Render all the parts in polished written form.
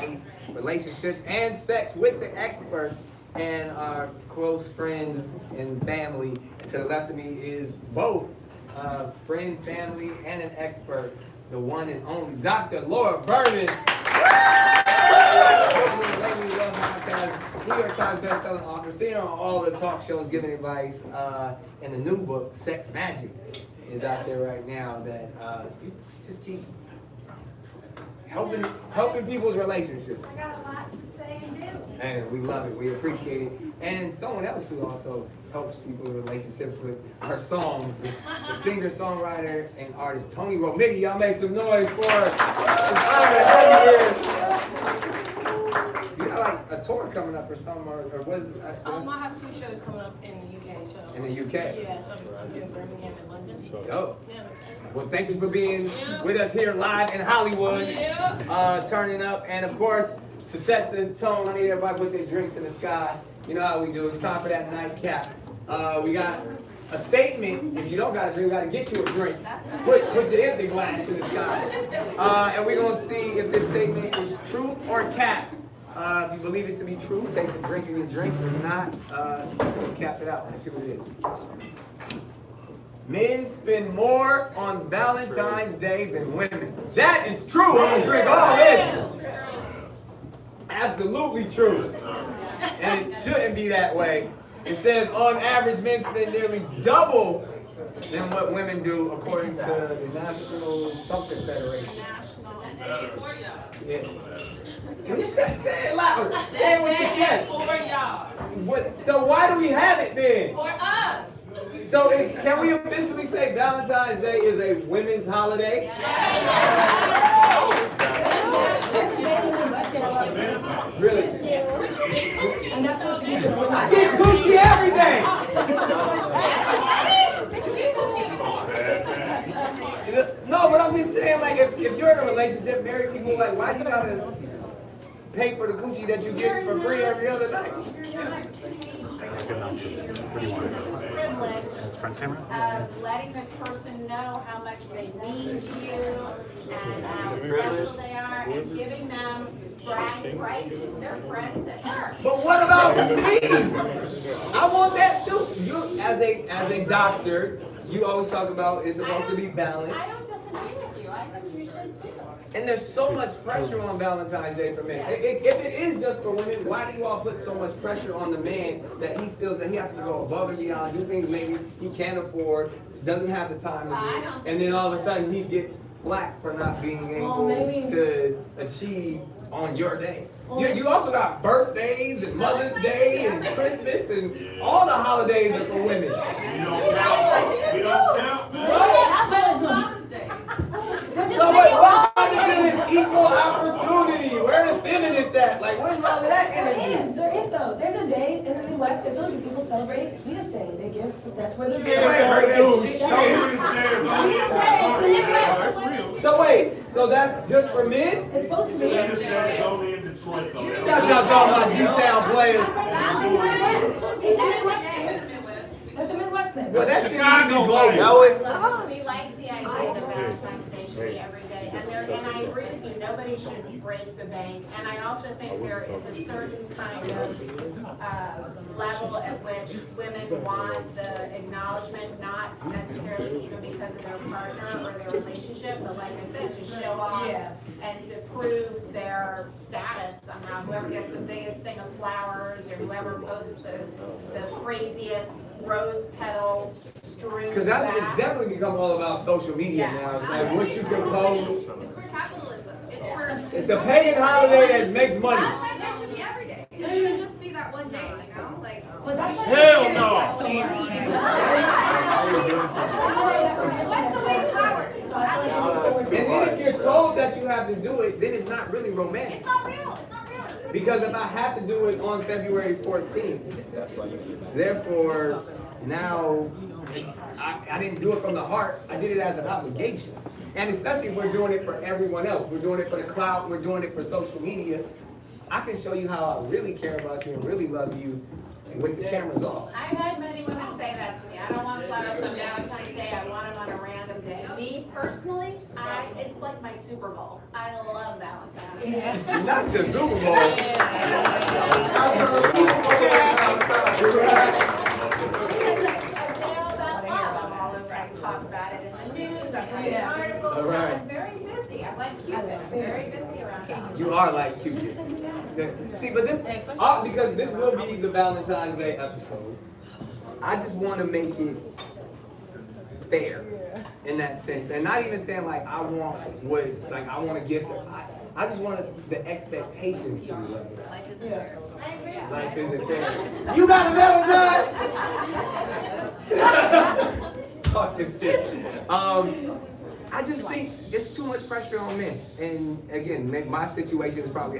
life, relationships, and sex with the experts and our close friends and family. And to the left of me is both friend, family, and an expert, the one and only Dr. Laura Berman. New York Times best-selling author, seen her on all the talk shows, giving advice. And the new book, Sex Magic, is out there right now. That you just keep helping people's relationships. I got a lot to say and do. And we love it. We appreciate it. And someone else who also helps people's relationships with her songs, the singer-songwriter and artist Tony Romigi. Y'all make some noise for her. You got like a tour coming up or something, or was it? I have 2 shows coming up in the UK. So. In the UK? Yeah, so I'm doing Birmingham and London. Oh. Yeah, that's it. Well, thank you for being with us here live in Hollywood, turning up. And of course, to set the tone, I need everybody to put their drinks in the sky. You know how we do. It's time for that nightcap. We got a statement. If you don't got a drink, we got to get you a drink. Put the empty glass in the sky. And we're going to see if this statement is truth or cap. If you believe it to be true, take a drink in your drink. If not, cap it out. Let's see what it is. Men spend more on Valentine's Day than women. That is true. I'm gonna drink all this. Absolutely true. And it shouldn't be that way. It says on average men spend nearly double than what women do according to the National Something Federation. Yeah. You say it louder. Say what you said. For y'all. So why do we have it then? For us. So can we officially say Valentine's Day is a women's holiday? Really? I get coochie every day. No, but I'm just saying, like, if you're in a relationship, married people, like, why you gotta pay for the coochie that you get for free every other night? That's a good option. What do you want? Privilege It's front camera? of letting this person know how much they mean to you and how special they are and giving them bragging rights to their friends at work. But what about me? I want that too. You, as a doctor, you always talk about it's supposed to be balanced. I don't disagree with you. I think you should too. And there's so much pressure on Valentine's Day for men. If it is just for women, why do you all put so much pressure on the man that he feels that he has to go above and beyond, do things maybe he can't afford, doesn't have the time to do, and then all of a sudden he gets flack for not being able to achieve on your day? You also got birthdays and Mother's Day and Christmas and all the holidays are for women. We don't count, man. So why is this equal opportunity? Where the feminists at? Like, where's all of that energy? There is though. There's a day in the Midwest. I told you people celebrate Sweetest Day. They give. That's what it is. So wait, so that's just for men? It's supposed to be. Sweetest Day is only in Detroit, though. Shout out to all my detail players. That's the Midwest thing. Well, that Chicago, global. no, it's We like the idea that Valentine's Day should be every day, and I agree with you, nobody should break the bank, and I also think there is a certain kind of level at which women want the acknowledgement, not necessarily even because of their partner or their relationship, but like I said, to show off and to prove their status somehow. Whoever gets the biggest thing of flowers, or whoever posts the craziest rose petal strewn. Because it's definitely become all about social media now. It's like what you can post. It's for capitalism. It's a pagan holiday that makes money. Valentine's Day should be every day. It shouldn't just be that one day, you know? Like, But that's Hell no. what's the way flowers? And then if you're told that you have to do it, then it's not really romantic. It's not real. It's not real. Because if I have to do it on February 14th, therefore now I didn't do it from the heart. I did it as an obligation. And especially if we're doing it for everyone else. We're doing it for the clout. We're doing it for social media. I can show you how I really care about you and really love you with the cameras off. I've had many women say that to me. I don't want flowers on Valentine's Day. I want them on a random day. Me personally, it's like my Super Bowl. I love Valentine's. Not the Super Bowl. Talk about it in the news, I read articles, All right. I'm very busy, I'm like Cupid, I'm very busy around Valentine's. You are like Cupid. See, but this, because this will be the Valentine's Day episode, I just want to make it fair in that sense. And not even saying like I want a gift. I just want the expectations to be level. Life isn't fair. I agree. Life isn't fair. You got a Valentine? Talking shit. I just think it's too much pressure on men. And again, my situation is probably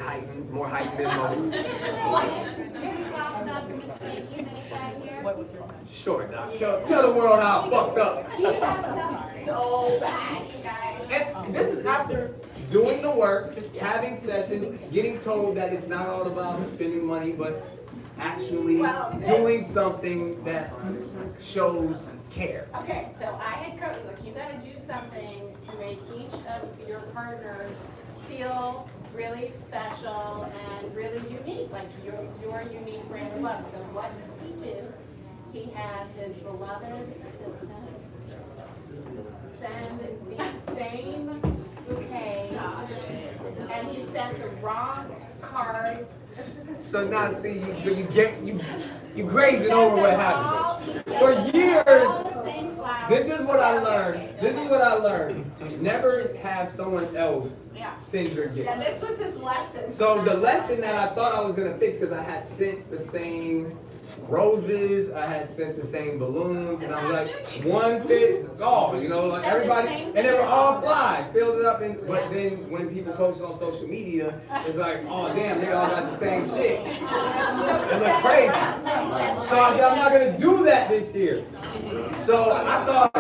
more heightened than most. Can we talk about the mistake you made that year? Sure, Doc. Tell the world how I fucked up. He has done so bad, you guys. And this is after doing the work, having sessions, getting told that it's not all about spending money, but actually doing something that shows care. Okay, so I had coached, look, you gotta do something to make each of your partners feel really special and really unique, like your unique brand of love. So what does he do? He has his beloved assistant send the same bouquet, and he sent the wrong cards. So now, see, you grazing over what happened. For years, this is what I learned. Never have someone else send your gift. And this was his lesson. So the lesson that I thought I was gonna fix, because I had sent the same roses, I had sent the same balloons, and I was like, one fits all, like everybody, and they were all fly, filled it up, but then when people post on social media, it's like, oh damn, they all got the same shit. It look crazy. So I said, I'm not gonna do that this year. So I thought,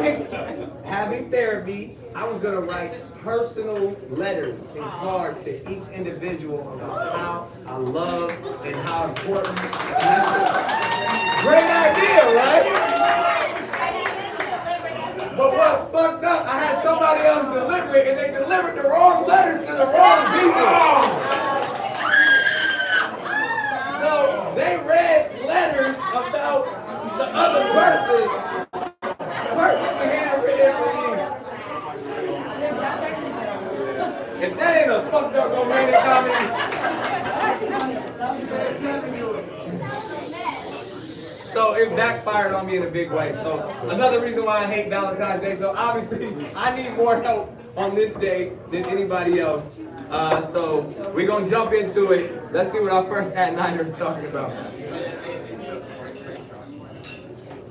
having therapy, I was gonna write personal letters and cards to each individual about how I love and how important. And that's a great idea, right? But what fucked up, I had somebody else deliver it, and they delivered the wrong letters to the wrong people. So they read letters about the other person. The person was handwritten for me. If that ain't a fucked up romantic comedy. So it backfired on me in a big way. So another reason why I hate Valentine's Day. So obviously I need more help on this day than anybody else. So we're gonna jump into it. Let's see what our first at-nighter is talking about.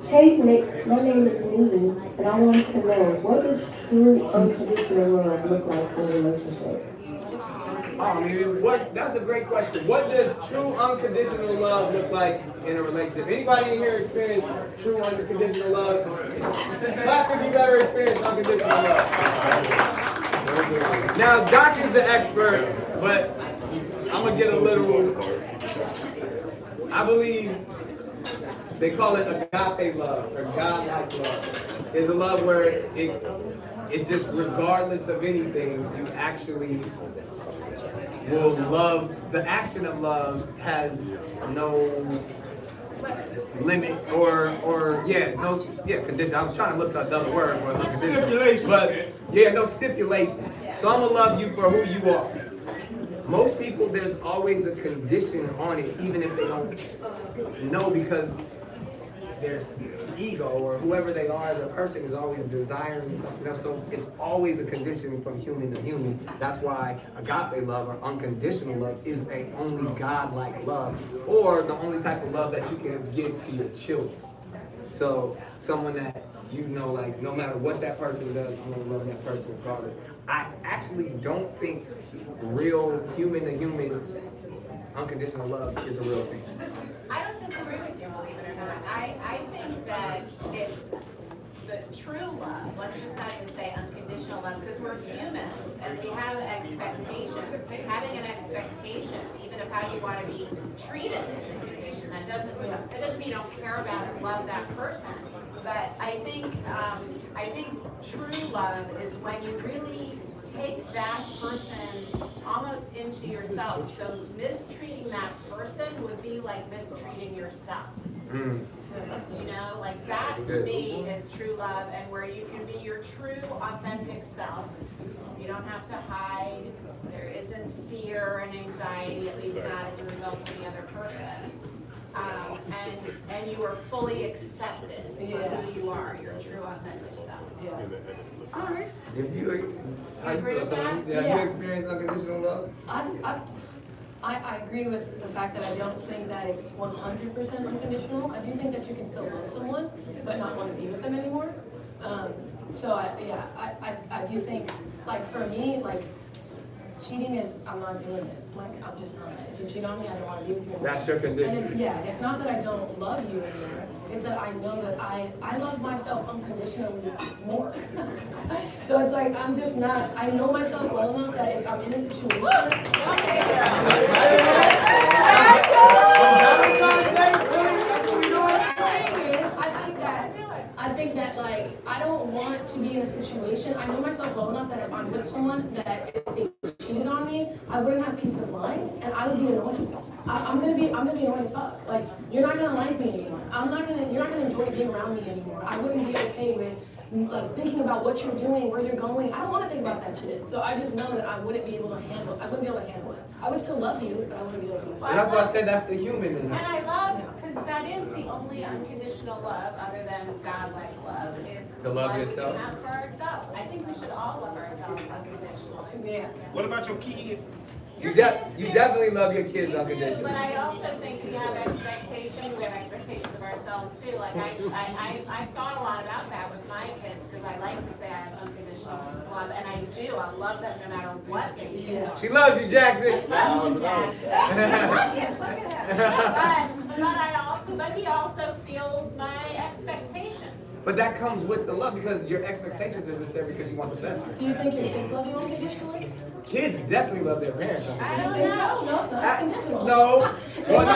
Hey Nick, my name is Nene, and I want to know, what does true unconditional love look like in a relationship? That's a great question. What does true unconditional love look like in a relationship? Anybody in here experience true unconditional love? Clap if you've ever experienced unconditional love. Now, Doc is the expert, but I'm going to get a little, I believe they call it agape love, or God-like love. It's a love where it's just regardless of anything, you actually will love. The action of love has no limit condition. I was trying to look up the other word for condition. But no stipulation. So I'm gonna love you for who you are. Most people, there's always a condition on it, even if they don't know, because their ego or whoever they are as a person is always desiring something else. So it's always a condition from human to human. That's why agape love or unconditional love is a only God-like love, or the only type of love that you can give to your children. So someone that like no matter what that person does, I'm gonna love that person regardless. I actually don't think real human to human unconditional love is a real thing. I don't disagree with you, believe it or not. I think that it's the true love, let's just not even say unconditional love, because we're humans and we have expectations. Having an expectation, even of how you want to be treated is a condition. That doesn't mean you don't care about and love that person. But I think true love is when you really take that person almost into yourself. So mistreating that person would be like mistreating yourself. You know, like that to me is true love, and where you can be your true, authentic self. You don't have to hide. There isn't fear and anxiety, at least not as a result of the other person. And you are fully accepted for who you are, your true, authentic self. All right. If you, how you agree feel, with that? Tony? Have you experienced unconditional love? I agree with the fact that I don't think that it's 100% unconditional. I do think that you can still love someone, but not want to be with them anymore. So I do think, like for me, like cheating is, I'm not doing it. Like I'm just not. If you cheat on me, I don't want to be with you anymore. That's your condition. And it's not that I don't love you anymore. It's that I know that I love myself unconditionally more. So it's like I'm just not. I know myself well enough that if I'm in a situation. I think that like I don't want to be in a situation. I know myself well enough that if I'm with someone that if they cheated on me, I wouldn't have peace of mind and I would be annoyed. I'm gonna be annoyed as fuck. Like you're not gonna like me anymore. You're not gonna enjoy being around me anymore. I wouldn't be okay with like thinking about what you're doing, where you're going. I don't want to think about that shit. So I just know that I wouldn't be able to handle it. I wouldn't be able to handle it. I would still love you, but I wouldn't be able to do it. And that's why I said that's the human in And it. I love, because that is the only unconditional love, other than God-like love, is To love we yourself? can have for ourselves. I think we should all love ourselves unconditionally. Yeah. What about your kids? You definitely love your kids We do, unconditionally. but I also think we have expectations. We have expectations of ourselves too. Like I thought a lot about that with my kids because I like to say I have unconditional love, and I do. I love them no matter what they do. She loves you, Jackson. Love you, Jackson. Look at him. But he also feels my expectations. But that comes with the love because your expectations are just there because you want the best for Do you think your kids love you unconditionally? Kids definitely love their parents I unconditionally. don't know. No, it's not unconditional. No, well,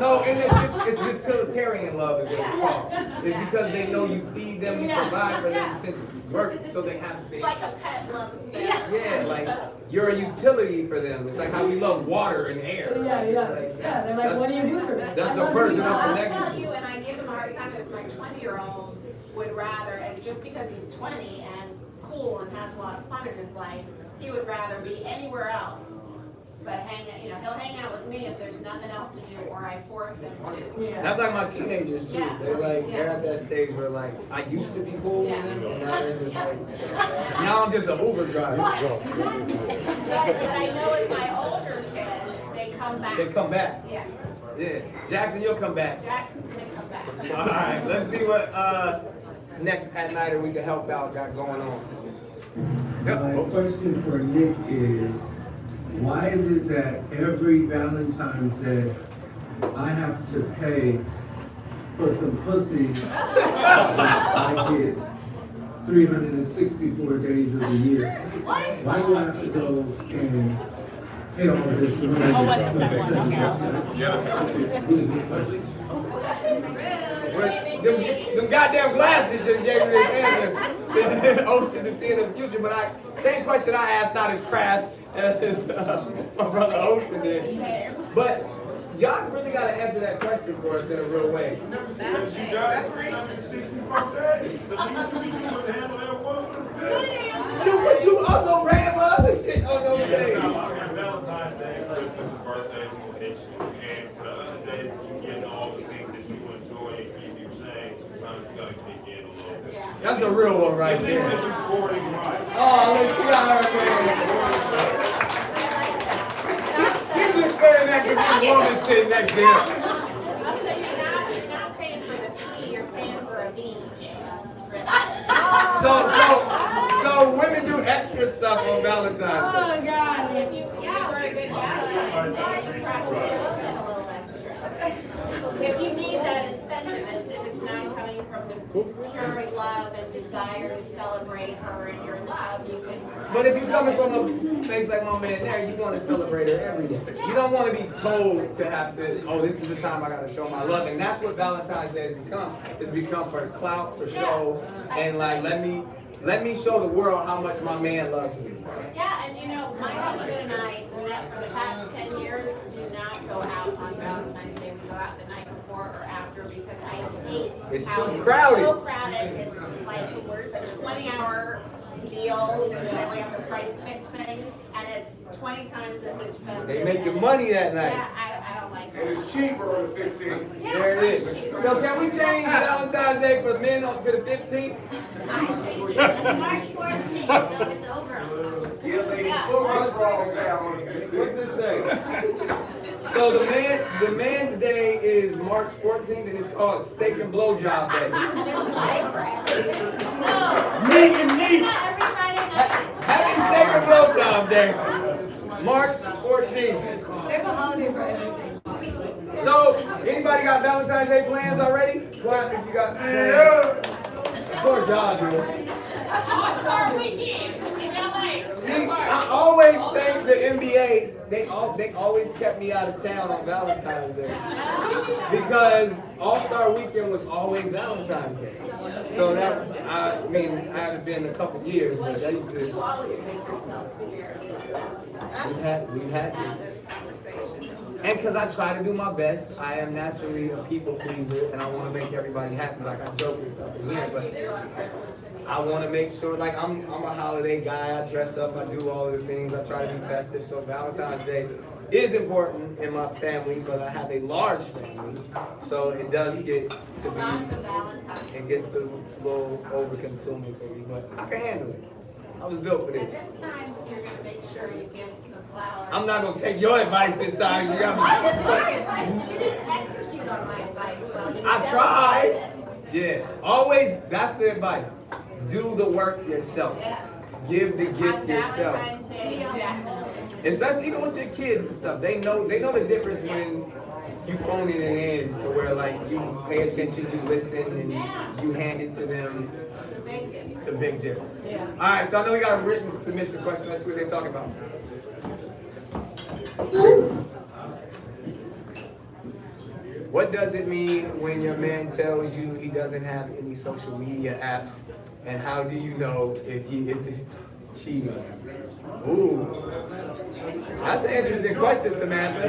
no, it's utilitarian love is what it's called. It's because they know you feed them, you provide for them since birth, so they have to be. It's like a pet loves them. Yeah, like you're a utility for them. It's like how we love water and air. Yeah. It's Yeah, they're like, what do you do for me? That's I the love person you. I'm I'll connected tell to. you, and I give him a hard time, it's my 20-year-old would rather, and just because he's 20 and cool and has a lot of fun in his life, he would rather be anywhere else. But he'll hang out with me if there's nothing else to do, or I force him to. Yeah. That's like my teenagers too. Yeah. They're at that stage where like I used to be cool with them, and now they're just like now I'm just an Uber driver. But I know with my older kid, they come back. They come back. Yeah, Yeah, Jackson, you'll come back. Jackson's gonna come back. All right, let's see what next at night or we can help out got going on. Yep. My question for Nick is, why is it that every Valentine's Day I have to pay for some pussy I get 364 days of the year? Why do I have to go and pay all of this? Them goddamn glasses should have gave me this answer. Ocean to see in the future, but same question I asked, not as crass as my brother Ocean did. But y'all really got to answer that question for us in a real way. Because you got 364 days. The least you can do is handle that one. But you also paying for other shit on those days. I got Valentine's Day, Christmas, and birthdays, and vacation. And for the other days that you get all the things that you enjoy and keep you sane, sometimes you gotta kick in a little bit. That's a real one right At least if there. you're recording right. Oh, let's see how He's just saying that because his woman sitting next to him. Also, you're not paying for the fee, you're paying for a bean, Jay. So women do extra stuff on Valentine's Day. Oh, God. If you were a good Valentine's Day, you probably would have been a little extra. If you need that incentive, as if it's not coming from the pure love and desire to celebrate her and your love, you can. But if you're coming from a place like my man there, you want to celebrate her every day. You don't want to be told to have to, oh, this is the time I got to show my love. And that's what Valentine's Day has become. It's become for clout, for show, and like, let me show the world how much my man loves me. Yeah, and you know, my husband and I, for the past 10 years, do not go out on Valentine's Day. We go out the night before or after because I hate It's how too crowded. It's so crowded. It's like a 20-hour deal. They only have the price fix thing, and it's 20 times as expensive. They make your money that night. Yeah, I don't like And it. it's cheaper on the 15th. Yeah, There it much is. cheaper. So can we change Valentine's Day for men on to the 15th? I changed it. It's March 14th, so it's over. Yeah, ladies, football draws down on the What's 15th. this say? So the man's day is March 14th, and it's called Steak and Blowjob Day. No, Meat and meat. not every Friday night. Happy Steak and Blowjob Day, March 14th. There's a holiday for everything. So, anybody got Valentine's Day plans already? Clap if you got plans. Of course y'all do. All-Star Weekend in LA. See, I always thank the NBA. They always kept me out of town on Valentine's Day because All-Star Weekend was always Valentine's Day. So that I haven't been in a couple years, but I used to. You always make yourself scared. We've had this. And because I try to do my best, I am naturally a people pleaser, and I want to make everybody happy. Like I joke and stuff in here, but I want to make sure, like I'm a holiday guy. I dress up, I do all of the things. I try to be festive. So Valentine's Day is important in my family, but I have a large family, so it does get to Lots of be, Valentine's. it gets a little over-consuming for me, but I can handle it. I was built for And this. this time, you're gonna make sure you give the flowers. I'm not gonna take your advice this time. You got I didn't me. my advice, you didn't execute on my advice well. You I delegated tried. it. Yeah, always, that's the advice. Do the work yourself. Yes. Give the On gift yourself. Valentine's Day, definitely. Especially even with your kids and stuff. They know the difference when you phoning it in to where like you pay attention, you listen, and you hand it to them. It's a big difference. It's a big difference. Yeah. All right, so I know we got a written submission question. Let's see what they're talking about. What does it mean when your man tells you he doesn't have any social media apps? And how do you know if he isn't cheating? Ooh, that's an interesting question, Samantha.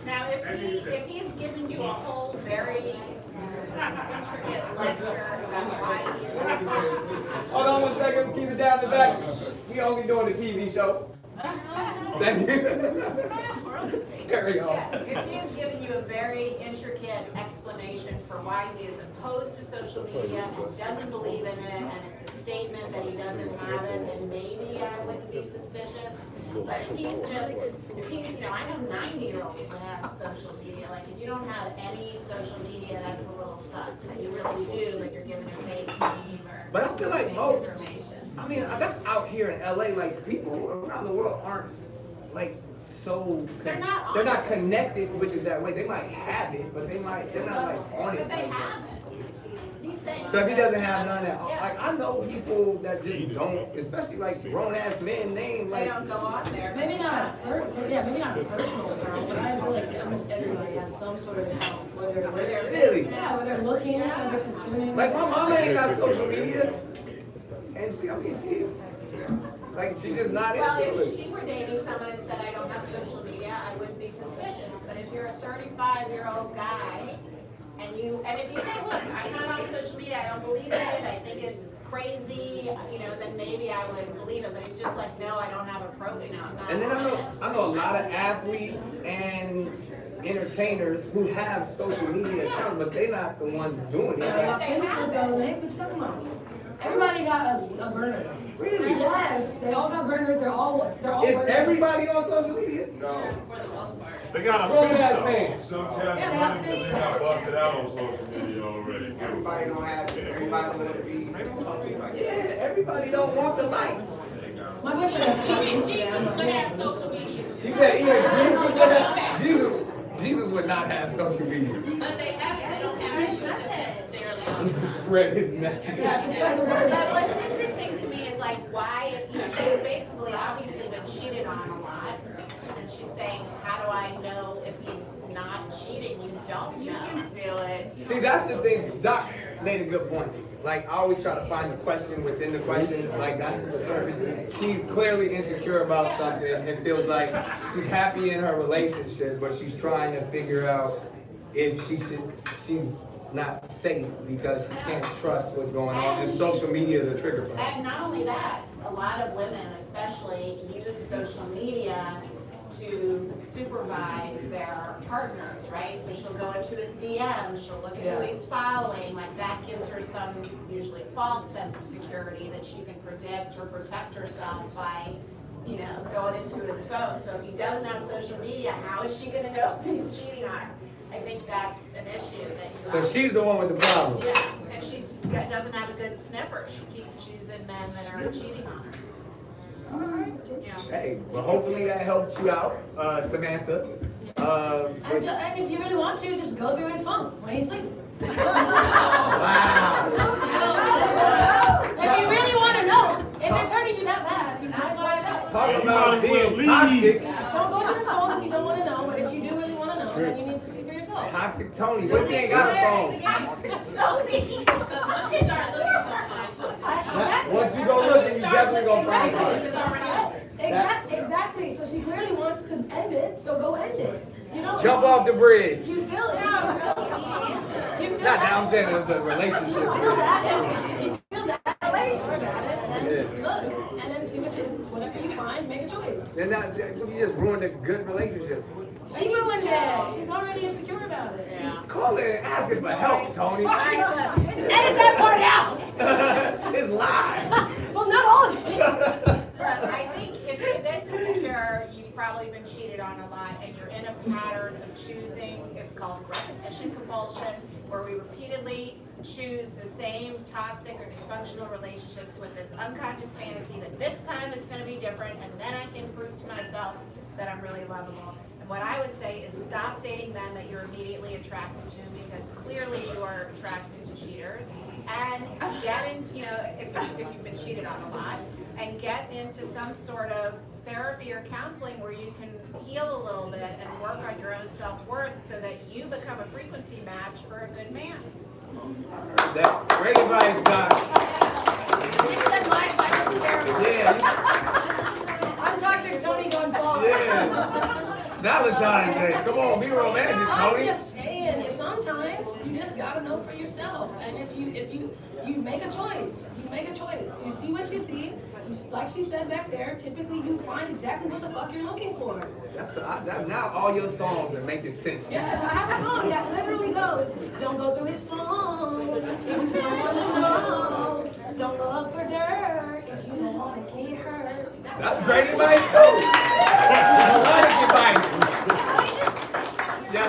Now, if he's given you a whole very intricate lecture about why he is opposed to social Hold on one second, keep it down the back. We only doing a TV show. Thank you. Carry on. Yeah, if he has given you a very intricate explanation for why he is opposed to social media and doesn't believe in it, and it's a statement that he doesn't have it, then maybe I wouldn't be suspicious. But if he's, I know 90-year-olds that have social media. Like, if you don't have any social media, that's a little sus. And you really do, but you're giving a fake name or But I feel like fake most, information. I mean, that's out here in LA, like people around the world aren't like so, They're not on they're not it. connected with it that way. They might have it, but they're not like on But it. they like that. have it. He's saying So if he that- doesn't have none at all, Yeah. like I know people that just don't, especially like grown ass men name They like. don't go on there. Maybe not, maybe not a personal account, but I feel like almost everybody has some sort of account, whether they're, Really? yeah, whether they're looking, whether they're consuming. Like my mama ain't got social media, and she's like she's just not Well, into if it. she were dating someone and said, I don't have social media, I wouldn't be suspicious. But if you're a 35-year-old guy, and if you say, look, I'm not on social media, I don't believe in it, I think it's crazy, then maybe I would believe it. But it's just like, no, I don't have a profile, I'm not. And then on it. I know a lot of athletes and entertainers who have social media accounts, but they're not the ones doing it. Yeah, Like, Facebook's got a link, what you talking about? Everybody got a burner. really? Yes, they all got burners, they're all Is working. everybody on social media? No. They got a Grown fence ass though. man. Some cats are running because they got busted out on social media already. Everybody don't have it. Everybody don't want to be public like Yeah, that. everybody don't want the lights. My boyfriend has Even Facebook, Jesus I'm would have not social media. He said, Jesus, Jesus would not have social media. But they have it, they don't have to use it necessarily on He just spread his message. But what's interesting to me is like why, you know, she's basically obviously been cheated on a lot. And she's saying, how do I know if he's not cheating? You don't know. You can feel it. See, that's the thing. Doc made a good point. Like, I always try to find the question within the question. Like, that's the service. She's clearly insecure about something and feels like she's happy in her relationship, but she's trying to figure out if she's not safe because she can't trust what's going on. And social media is a trigger for her. And not only that, a lot of women especially use social media to supervise their partners, right? So she'll go into his DMs, she'll look at who he's following, like that gives her some usually false sense of security that she can predict or protect herself by, you know, going into his phone. So if he doesn't have social media, how is she gonna know if he's cheating on her? I think that's an issue that you So she's the one with the problem. Yeah, and she doesn't have a good sniffer. She keeps choosing men that are cheating on her. Yeah. Hey, well, hopefully that helped you out, Samantha. And if you really want to, just go through his phone when he's sleeping. Wow. If you really want to know, if it's hurting you that bad, you might as well check. Talk about being toxic. Don't go through his phone if you don't want to know, but if you do really want to know, then you need to see for yourself. Toxic Tony. What if you ain't got a phone? Once you go looking, you definitely gonna find Yes, exactly. So she clearly wants to end it, so go end it. You know. Jump off the bridge. You feel it. You feel Not that. now, I'm saying the relationship. You feel that. If you feel that, sorry about it, and Yeah. look, and then see whatever you find, make a choice. And now, you just ruined a good relationship. She ruined it. She's already insecure about it. Call it and ask him for help, Tony. Edit that part out. It's live. Well, not all of it. Look, I think if you're this insecure, you've probably been cheated on a lot, and you're in a pattern of choosing, it's called repetition compulsion, where we repeatedly choose the same toxic or dysfunctional relationships with this unconscious fantasy that this time it's going to be different, and then I can prove to myself that I'm really lovable. And what I would say is stop dating men that you're immediately attracted to, because clearly you are attracted to cheaters. And get in, you know, if you've been cheated on a lot, and get into some sort of therapy or counseling where you can heal a little bit and work on your own self-worth so that you become a frequency match for a good man. That great advice, Doc. You said my advice is terrible. Yeah. I'm toxic Tony going forward. Yeah. Valentine's Day. Come on, be romantic, I'm Tony. just saying, sometimes you just gotta know for yourself. And if you make a choice, You see what you see. Like she said back there, typically you find exactly what the fuck you're looking for. That's now all your songs are making sense. Yes, I have a song that literally goes, don't go through his phone if you don't wanna know. Don't look for dirt if you don't wanna get hurt. That's great advice, too. Melodic advice. Yeah.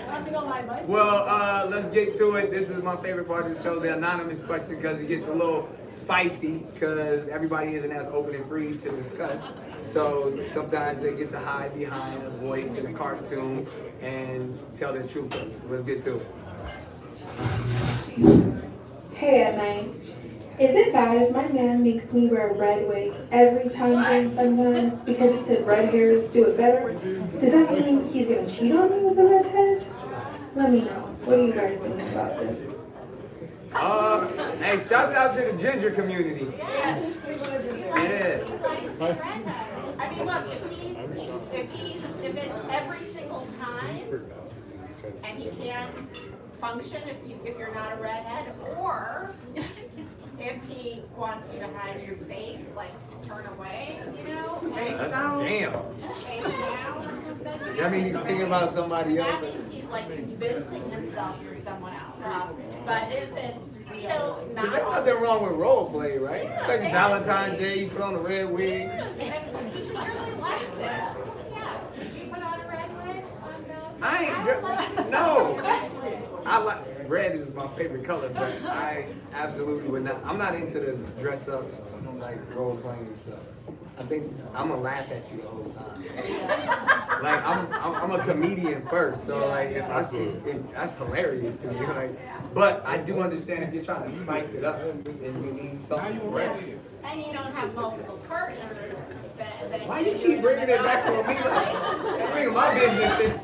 That's all my advice. Well, let's get to it. This is my favorite part of the show, the anonymous question, because it gets a little spicy, because everybody isn't as open and free to discuss. So sometimes they get to hide behind a voice in a cartoon and tell their truth. So let's get to it. Hey, at night. Is it bad if my man makes me wear a red wig every time during fun time because it said red hairs do it better? Does that mean he's gonna cheat on me with a red head? Let me know. What do you guys think about this? Hey, shouts out to the ginger community. Yes. Yeah. I mean, look, if it's every single time and he can't function if you're not a redhead, or if he wants you to hide your face, like turn away, you know, face down, Damn. face down or something. That means he's thinking about somebody That else. means he's like convincing himself you're someone else. But if it's, you know, There's not. nothing wrong with role play, right? Yeah, Especially yeah. Valentine's Day, you put on a red wig. Yeah, and he really likes it. Yeah. Did you put on a red wig on Valentine's? I ain't, no. I like, red is my favorite color, but I absolutely would not, I'm not into the dress up, like role playing and stuff. I think I'm gonna laugh at you the whole time. Like I'm a comedian first, so like if I see that's hilarious to me. Like, but I do understand if you're trying to spice it up and you need something fresh. And you don't have multiple partners. Why you keep bringing it back on me? Like, bringing my business in.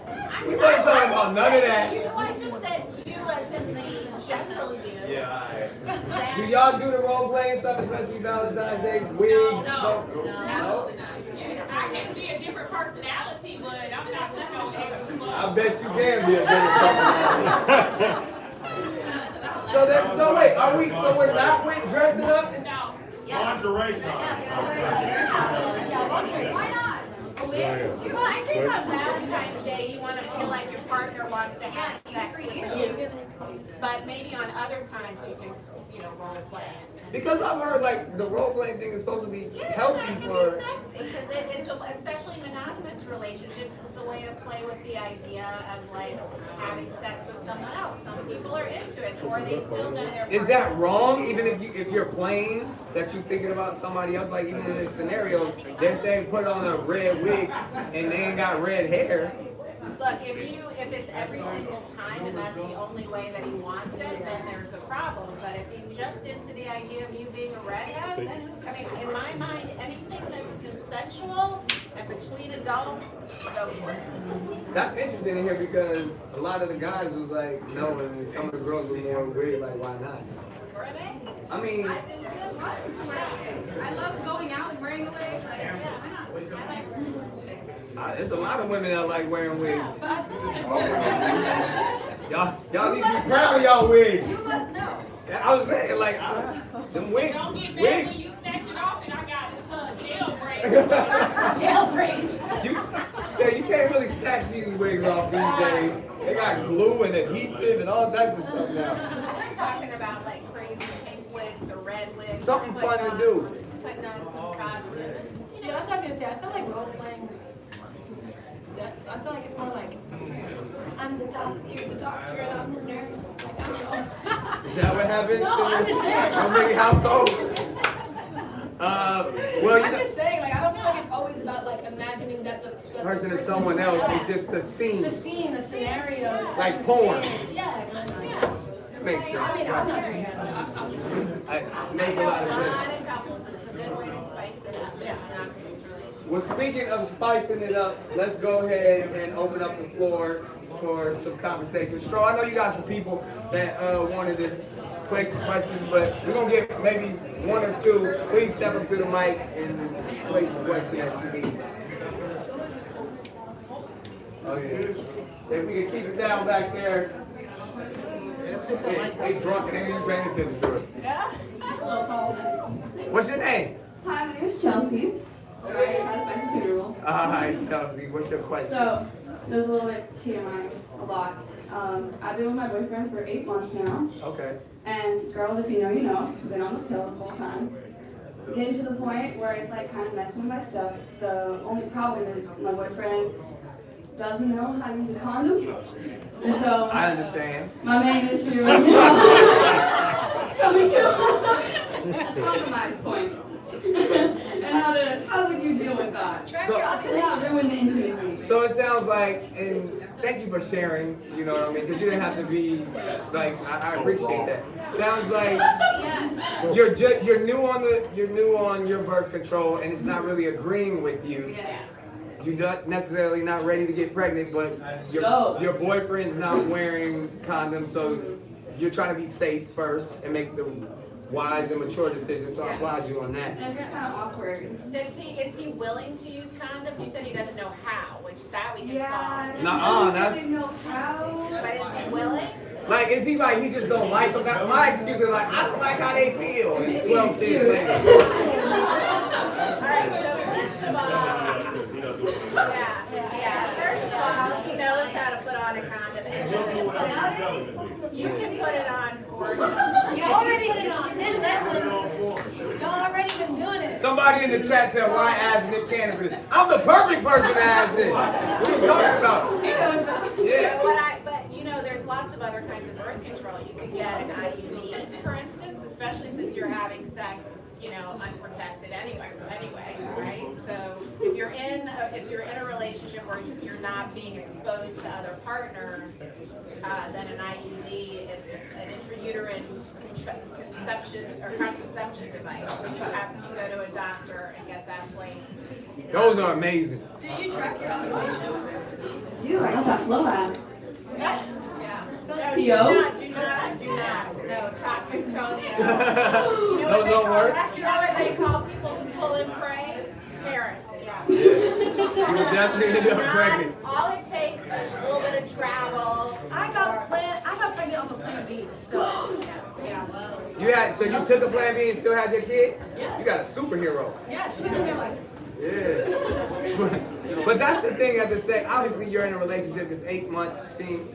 We wasn't talking about none of that. I just said you as in the general you. Yeah, alright. Do y'all do the role playing stuff, especially Valentine's Day? Wigs? No. No? I can be a different personality, but I'm not gonna go every month. I bet you can be a different personality. So wait, so we're not with dressing up? No. Lingerie time. Why not? Well, I think on Valentine's Day, you want to feel like your partner wants to have sex with you. But maybe on other times, you can, role play. Because I've heard like the role playing thing is supposed to be healthy for. Because it's especially monogamous relationships is a way to play with the idea of like having sex with someone else. Some people are into it, or they still know their. Is that wrong? Even if you're playing that you're thinking about somebody else, like even in this scenario, they're saying put on a red wig and they ain't got red hair. Look, if it's every single time and that's the only way that he wants it, then there's a problem. But if he's just into the idea of you being a redhead, then, I mean, in my mind, anything that's consensual and between adults, go for it. That's interesting in here because a lot of the guys was like, no, and some of the girls were more weird, like, why not? Were they? I mean, I love going out and wearing a wig. Like, yeah, why not? I like there's a lot of women that like wearing wigs. Y'all need to be proud of y'all wigs. You must know. I was saying, like, them wigs. Don't get mad when you snatch it off and I got jailbreak. You can't really snatch these wigs off these days. They got glue and adhesive and all types of stuff now. We're talking about like crazy pink wigs or red wigs. Something fun to do. Putting on some costumes. Yeah, that's what I was gonna say. I feel like role playing. I feel like it's more like I'm the doctor, you're the doctor, and I'm the nurse. Like I don't know. Is that what happened? No, I'm just saying. So many households. Well, I'm just saying, like I don't feel like it's always about like imagining that the person is someone else. It's just the scene. The scene, the scenarios. Like the porn. stage. Yeah, kind of. Makes sense. I mean, I'm not doing it, so I'm just saying. I make a lot of sense. of couples, it's a good way to spice it up. Monogamous relationship. Well, speaking of spicing it up, let's go ahead and open up the floor for some conversation. Stro, I know you got some people that wanted to play some questions, but we're gonna get maybe one or two. Please step up to the mic and place the question that you need. Okay. If we can keep it down back there. They drunk and ain't even paying attention to us. What's your name? Hi, my name is Chelsea. I'm a 2-year-old. Hi, Chelsea. What's your question? So, there's a little bit TMI, a lot. I've been with my boyfriend for 8 months now. Okay. And girls, if you know, you know. I've been on the pill this whole time. Getting to the point where it's like kind of messing with my stuff. The only problem is my boyfriend doesn't know how to use a condom. And so I understand. my main issue right now coming to a compromise point. And how would you deal with that? To not ruin the intimacy. So it sounds like, and thank you for sharing, you know what I mean, because you didn't have to be, like, I appreciate that. Sounds like you're new on your birth control and it's not really agreeing with you. Yeah. You're not necessarily not ready to get pregnant, but your boyfriend's not wearing condoms, so you're trying to be safe first and make the wise and mature decisions. So I applaud you on that. And it's just kind of awkward. Is he willing to use condoms? You said he doesn't know how, which that we can solve. Nuh-uh, I didn't know how. But is he willing? Like, is he like, he just don't like them? My excuse is like, I don't like how they feel. And 12 days later. Alright, so first of all, first of all, he knows how to put on a condom. And you can put it on for him. You already put it on. Y'all already been doing it. Somebody in the chat said, why ask Nick Cannon for this? I'm the perfect person to ask this. What are you talking about? Yeah. But you know, there's lots of other kinds of birth control. You could get an IUD, for instance, especially since means you're having sex, you know, unprotected anyway, right? So if you're in a relationship where you're not being exposed to other partners, then an IUD is an intrauterine conception or contraception device. So you go to a doctor and get that placed. Those are amazing. Do you track your ovulation? Dude, I got that flow app. Yeah. So No, PO? do not. No, toxic Tonia. Those don't work. You know what they call people who pull and pray? Parents. You would definitely end up pregnant. All it takes is a little bit of travel. I got pregnant off of Plan B, so. So you took a Plan B and still had your kid? Yes. You got a superhero. Yeah, she was in there like. Yeah. But that's the thing I have to say. Obviously, you're in a relationship that's 8 months. You've seen,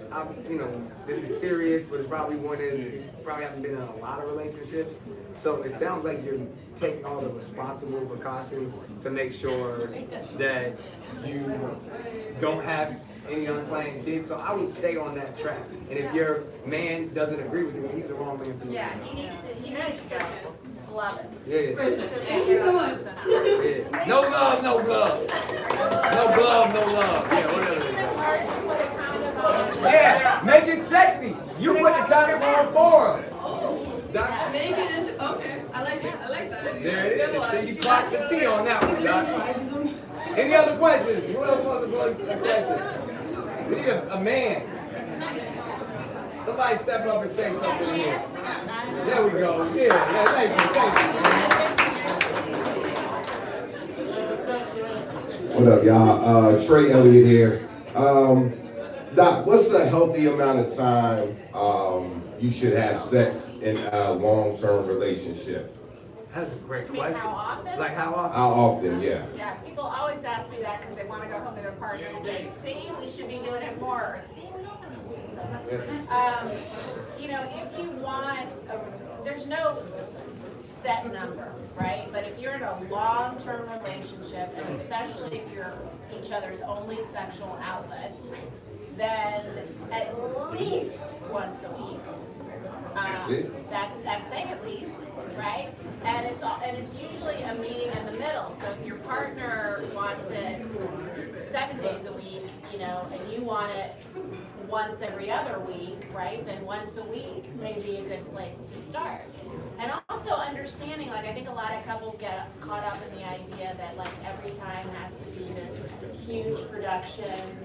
you know, this is serious, but it's probably one that you probably haven't been in a lot of relationships. So it sounds like you're taking all the responsible precautions to make sure that you don't have any unplanned kids. So I would stay on that track. And if your man doesn't agree with you, he's the wrong man for you. Yeah, he needs to love it. Yeah. Thank you so much. Yeah. No love, no glove. No glove, no love. Yeah, whatever it is. Yeah, make it sexy. You put the condom on for him. Doc. Make it into, okay, I like that. There it is. So you clocked the T on that one, Doc. Any other questions? Who else wants to pose a question? We need a man. Somebody step up and say something here. There we go. Yeah, thank you. What up, y'all? Trey Elliott here. Doc, what's a healthy amount of time you should have sex in a long-term relationship? That's a great You mean question. how often? Like how often? How often, yeah. Yeah, people always ask me that because they want to go home to their partner and say, see, we should be doing it more, or see, we don't have to do it so much. You know, if you want, there's no set number, right? But if you're in a long-term relationship, and especially if you're each other's only sexual outlet, then at least once a week. That's saying at least, right? And it's usually a meeting in the middle. So if your partner wants it 7 days a week, you know, and you want it once every other week, right? Then once a week may be a good place to start. And also understanding, like I think a lot of couples get caught up in the idea that like every time has to be this huge production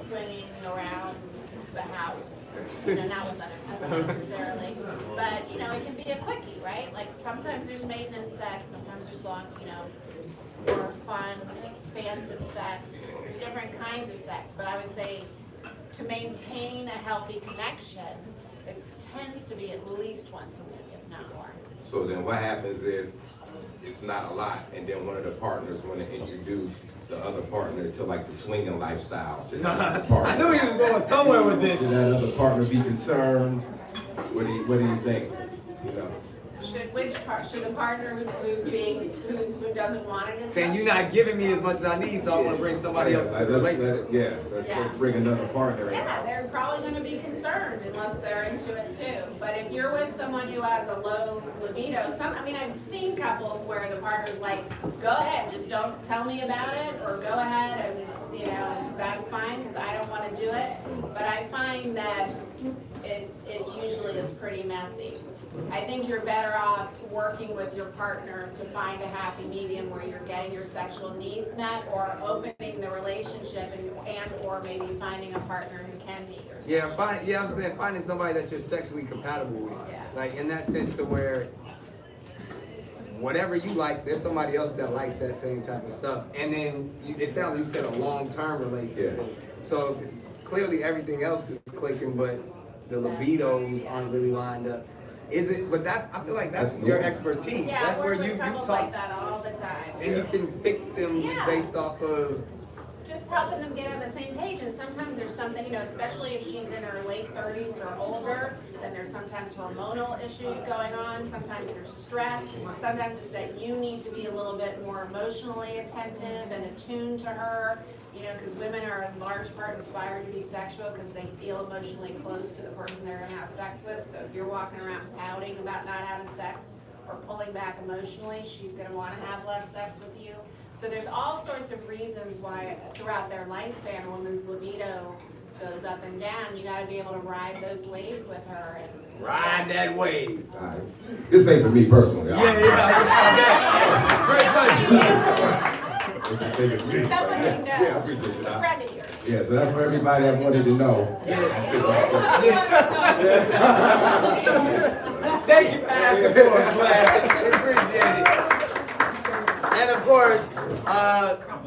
swinging around the house. You know, not with other people necessarily, but you know, it can be a quickie, right? Like sometimes there's maintenance sex, sometimes there's long, you know, more fun, expansive sex. There's different kinds of sex, but I would say to maintain a healthy connection, it tends to be at least once a week, if not more. So then what happens if it's not a lot and then one of the partners want to introduce the other partner to like the swinging lifestyle? Should I knew he was going somewhere with this. Should that other partner be concerned? What do you think? You know? Should a partner who doesn't want it? Saying you're not giving me as much as I need, so I want to bring somebody else to the relationship. Let's bring another partner in. Yeah, they're probably going to be concerned unless they're into it too. But if you're with someone who has a low libido, I've seen couples where the partner's like, go ahead, just don't tell me about it, or go ahead and, you know, that's fine because I don't want to do it. But I find that it usually is pretty messy. I think you're better off working with your partner to find a happy medium where you're getting your sexual needs met, or opening the relationship and or maybe finding a partner who can meet your I was saying finding somebody that you're sexually compatible with. Yeah. Like in that sense to where whatever you like, there's somebody else that likes that same type of stuff. And then it sounds like you said a long-term relationship. Yeah. So it's, clearly everything else is clicking, but the libidos aren't really lined up. Is it? But I feel like that's your expertise. Yeah, that's I where work you with couples talk, like that all the time. and you can fix them just based off of. Just helping them get on the same page, and sometimes there's something, you know, especially if she's in her late 30s or older, then there's sometimes hormonal issues going on, sometimes there's stress, sometimes it's that you need to be a little bit more emotionally attentive and attuned to her, you know, because women are in large part inspired to be sexual because they feel emotionally close to the person they're going to have sex with. So if you're walking around pouting about not having sex, or pulling back emotionally, she's gonna wanna have less sex with you. So there's all sorts of reasons why throughout their lifespan, a woman's libido goes up and down. You gotta be able to ride those waves with her and. Ride that wave. All right. This ain't for me personally. Yeah. Great question. Somebody Yeah, I appreciate it. a friend of yours. Yeah, so that's for everybody that wanted to know. Thank you for asking for us, Vlad. Appreciate it. And of course,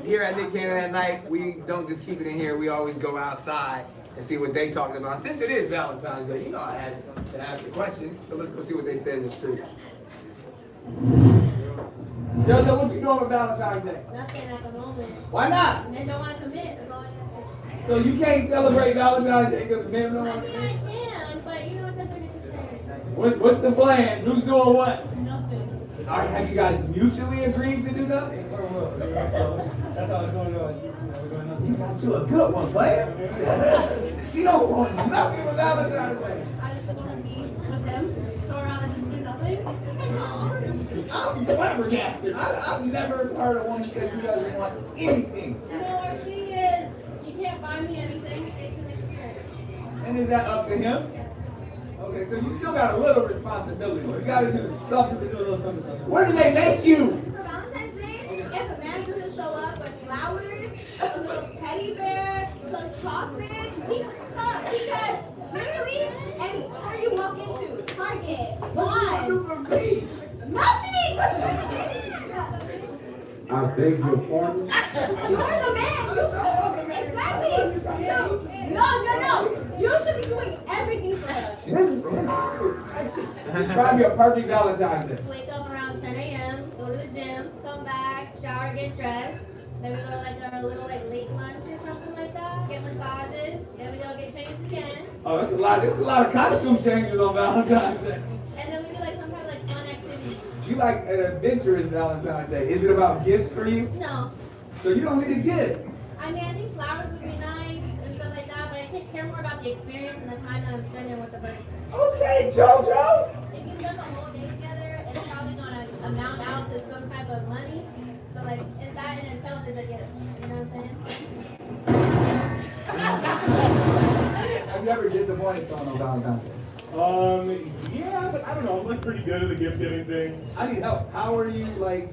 here at Nick Cannon at Night, we don't just keep it in here. We always go outside and see what they talking about. Since it is Valentine's Day, you know I had to ask the question. So let's go see what they said in the street. Jojo, what you doing with Valentine's Day? Nothing at the moment. Why not? Men don't want to commit. That's all I have. So you can't celebrate Valentine's Day because men don't I want mean, to. I can, but you know what? That's what it is. What's the plan? Who's doing what? Nothing. All right, have you guys mutually agreed to do nothing? That's how it's going on. You got you a good one, player. You don't want nothing with Valentine's Day. I just want to be with them. So I'd rather just do nothing. I'm flabbergasted. I've never heard a woman say she doesn't want anything. No, our thing is, you can't buy me anything. It's an experience. And is that up to him? Okay, so you still got a little responsibility. You got to do something. Where do they make you? For Valentine's Day, if a man doesn't show up with flowers, a little teddy bear, some chocolate, he's stuck. Because literally, every store you walk into, Target, Vons, nothing. I beg your pardon? You're the man. Exactly. No. You should be doing everything for us. Describe your perfect Valentine's Day. Wake up around 10 a.m., go to the gym, come back, shower, get dressed. Then we go to like a little late lunch or something like that. Get massages. Then we go get changed again. Oh, there's a lot of costume changes on Valentine's Day. And then we do like some kind of fun activity. You like an adventurous Valentine's Day. Is it about gifts for you? No. So you don't need a gift. I mean, I think flowers would be nice and stuff like that, but I care more about the experience and the time that I'm spending with the person. Okay, JoJo. If you spend the whole day together, it's probably gonna amount out to some type of money. So like, and that in itself is a gift. You know what I'm saying? Have you ever disappointed someone on Valentine's Day? Yeah, but I don't know. I'm like pretty good at the gift giving thing. I need help. How are you like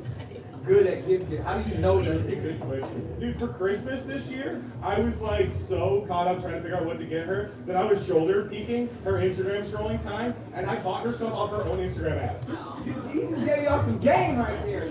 good at gift giving? How do you know That's that? a good question. Dude, for Christmas this year, I was like so caught up trying to figure out what to get her that I was shoulder peeking her Instagram scrolling time, and I caught her some off her own Instagram app. You just gave y'all some game right there.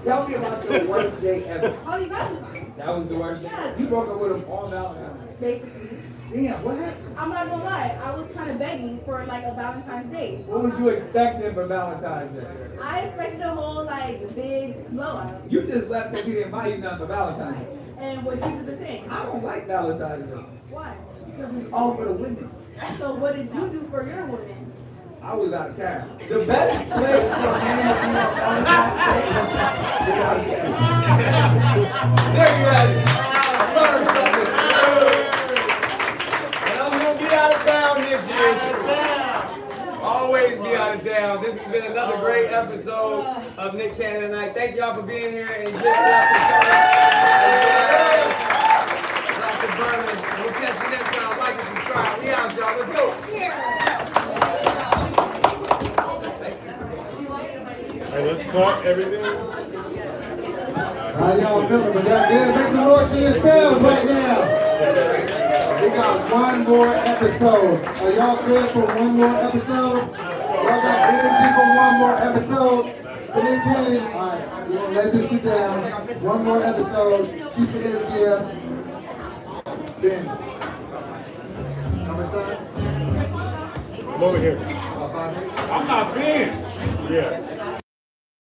Tell me about your worst day ever. Holy Valentine's. That was the worst day? You broke up with him on Valentine's Day. Basically. Damn, what happened? I'm not gonna lie, I was kind of begging for like a Valentine's Day. What was you expecting for Valentine's Day? I expected a whole like big blowout. You just left because he didn't buy you nothing for Valentine's Day. And what you do the same. I don't like Valentine's Day. Why? Because it's all for the women. So what did you do for your woman? I was out of town. The best place for a man to be on Valentine's Day is out of town. There you have it. Learn something. And I'm going to be out of town this year too. Always be out of town. This has been another great episode of Nick Cannon Tonight. Thank y'all for being here and give it up for Dr. Berman. We'll catch you next time. Like and subscribe. We out, y'all. Let's go. Alright, let's cut everything. How y'all feeling with that? Yeah, make some noise for yourselves right now. We got one more episode. Are y'all good for one more episode? Y'all got energy for one more episode? Nick Cannon, alright, we're gonna lay this shit down. One more episode. Keep the energy up. Ben. How much time? Come over here. About 5 minutes? I'm not Ben. Yeah.